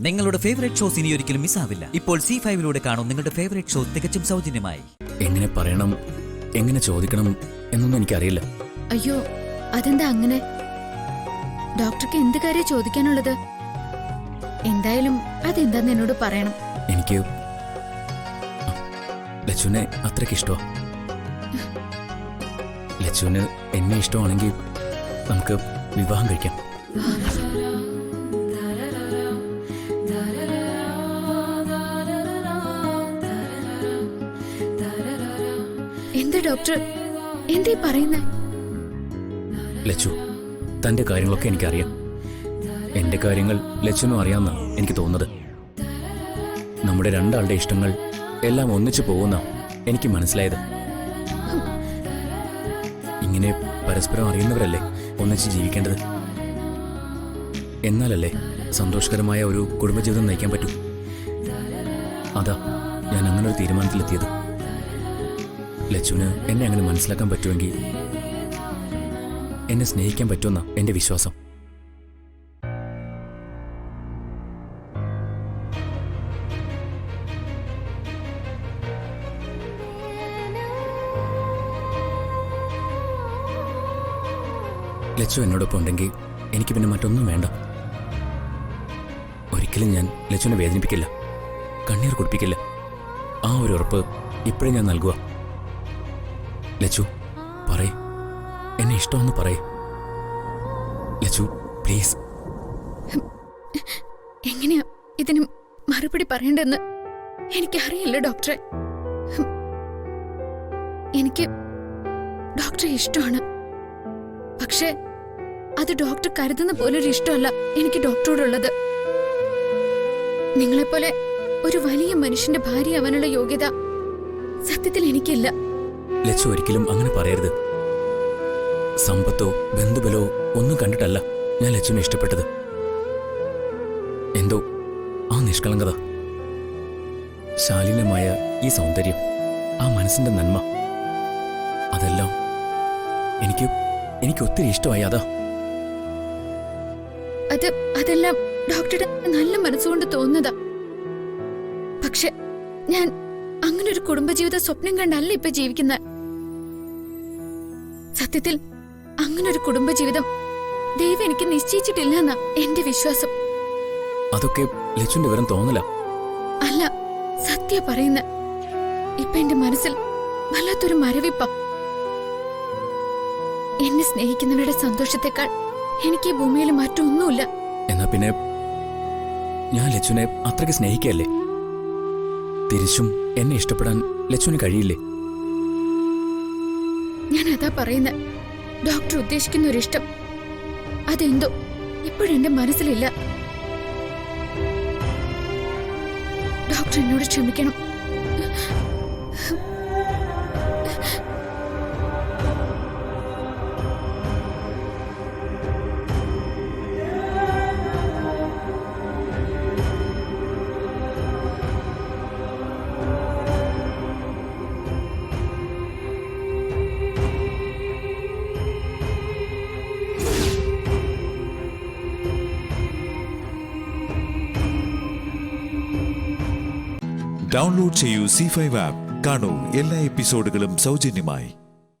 നിങ്ങളുടെ favourite shows ഇനി ഒരിക്കലും മിസ്സാവില്ല. ഇപ്പോൾ C5 കാണും നിങ്ങളുടെ ഫേവറേറ്റ് ഷോ തികച്ചും സൗജന്യമായി. എങ്ങനെ പറയണം, എങ്ങനെ ചോദിക്കണം എന്നൊന്നും എനിക്കറിയില്ല. അയ്യോ, അതെന്താ അങ്ങനെ? ഡോക്ടർക്ക് എന്ത് കാര്യം ചോദിക്കാനുള്ളത്? എന്തായാലും അതെന്താന്ന് എന്നോട് പറയണം. എനിക്ക് ലച്ചുവിനെ അത്രയ്ക്ക് ഇഷ്ടമാ. ലച്ചുവിന് എന്നെ ഇഷ്ടമാണെങ്കിൽ നമുക്ക് വിവാഹം കഴിക്കാം. എന്താ ഡോക്ടർ, എന്തേ പറയുന്നേ? ലച്ചു, തന്റെ കാര്യങ്ങളൊക്കെ എനിക്കറിയാം. എന്റെ കാര്യങ്ങൾ ലച്ചുവിനും അറിയാമെന്നാണ് എനിക്ക് തോന്നുന്നത്. നമ്മുടെ രണ്ടാളുടെ ഇഷ്ടങ്ങൾ എല്ലാം ഒന്നിച്ചു പോകുന്ന എനിക്ക് മനസ്സിലായത്. ഇങ്ങനെ പരസ്പരം അറിയുന്നവരല്ലേ ഒന്നിച്ച് ജീവിക്കേണ്ടത്. എന്നാലല്ലേ സന്തോഷകരമായ ഒരു കുടുംബജീവിതം നയിക്കാൻ പറ്റൂ. അതാ ഞാൻ അങ്ങനെ ഒരു തീരുമാനത്തിലെത്തിയത്. ലച്ചുവിന് എന്നെ അങ്ങനെ മനസ്സിലാക്കാൻ പറ്റുമെങ്കിൽ എന്നെ സ്നേഹിക്കാൻ പറ്റുമെന്ന എന്റെ വിശ്വാസം. ലച്ചു എന്നോടൊപ്പം ഉണ്ടെങ്കിൽ എനിക്ക് പിന്നെ മറ്റൊന്നും വേണ്ട. ഒരിക്കലും ഞാൻ ലച്ചുവിനെ വേദനിപ്പിക്കില്ല, കണ്ണീർ കുടിപ്പിക്കില്ല. ആ ഒരു ഉറപ്പ് ഇപ്പോഴും ഞാൻ നൽകുക. ലച്ചു, പറയേ, എന്നെ ഇഷ്ടമെന്ന് പറയേ. ലച്ചു, പ്ലീസ്. എങ്ങനെയാ ഇതിന് മറുപടി പറയണ്ടെന്ന് എനിക്കറിയില്ല ഡോക്ടറെ. എനിക്ക് ഡോക്ടറെ ഇഷ്ടമാണ്. പക്ഷേ അത് ഡോക്ടർ കരുതുന്ന പോലൊരു ഇഷ്ടമല്ല എനിക്ക് ഡോക്ടറോടുള്ളത്. നിങ്ങളെപ്പോലെ ഒരു വലിയ മനുഷ്യന്റെ ഭാര്യയാവാനുള്ള യോഗ്യത സത്യത്തിൽ എനിക്കില്ല. ലച്ചു, ഒരിക്കലും അങ്ങനെ പറയരുത്. സമ്പത്തോ ബന്ധുബലോ ഒന്നും കണ്ടിട്ടല്ല ഞാൻ ലച്ചുവിനെ ഇഷ്ടപ്പെട്ടത്. എന്തോ ആ നിഷ്കളങ്കത, ശാലീനമായ ഈ സൗന്ദര്യം, ആ മനസ്സിന്റെ നന്മ, അതെല്ലാം എനിക്ക് ഒത്തിരി ഇഷ്ടമായി. അതെല്ലാം ഡോക്ടറുടെ നല്ല മനസ്സുകൊണ്ട് തോന്നുന്നതാ. പക്ഷെ ഞാൻ അങ്ങനെ ഒരു കുടുംബജീവിത സ്വപ്നം കണ്ടല്ല ഇപ്പൊ ജീവിക്കുന്ന. സത്യത്തിൽ അങ്ങനെ ഒരു കുടുംബജീവിതം ദൈവം എനിക്ക് നിശ്ചയിച്ചിട്ടില്ല എന്നാ എന്റെ വിശ്വാസം. അതൊക്കെ ലച്ചുവിന്റെ വെറും തോന്നല. അല്ല, സത്യ പറയുന്ന. ഇപ്പൊ എന്റെ മനസ്സിൽ വല്ലാത്തൊരു മരവിപ്പ. എന്നെ സ്നേഹിക്കുന്നവരുടെ സന്തോഷത്തെക്കാൾ എനിക്ക് ഈ ഭൂമിയിൽ മറ്റൊന്നുമില്ല. എന്നാ പിന്നെ ഞാൻ ലച്ചുവിനെ അത്രയ്ക്ക് സ്നേഹിക്കല്ലേ? തിരിച്ചും എന്നെ ഇഷ്ടപ്പെടാൻ ലച്ചുവിന് കഴിയില്ലേ? ഞാൻ അതാ പറയുന്ന. ഡോക്ടർ ഉദ്ദേശിക്കുന്ന ഒരു ഇഷ്ടം അതെന്തോ ഇപ്പോഴെന്റെ മനസ്സിലില്ല. ഡോക്ടർ എന്നോട് ക്ഷമിക്കണം. ഡൗൺലോഡ് ചെയ്യൂ C5 ആപ്പ്. കാണൂ എല്ലാ എപ്പിസോഡുകളും സൗജന്യമായി.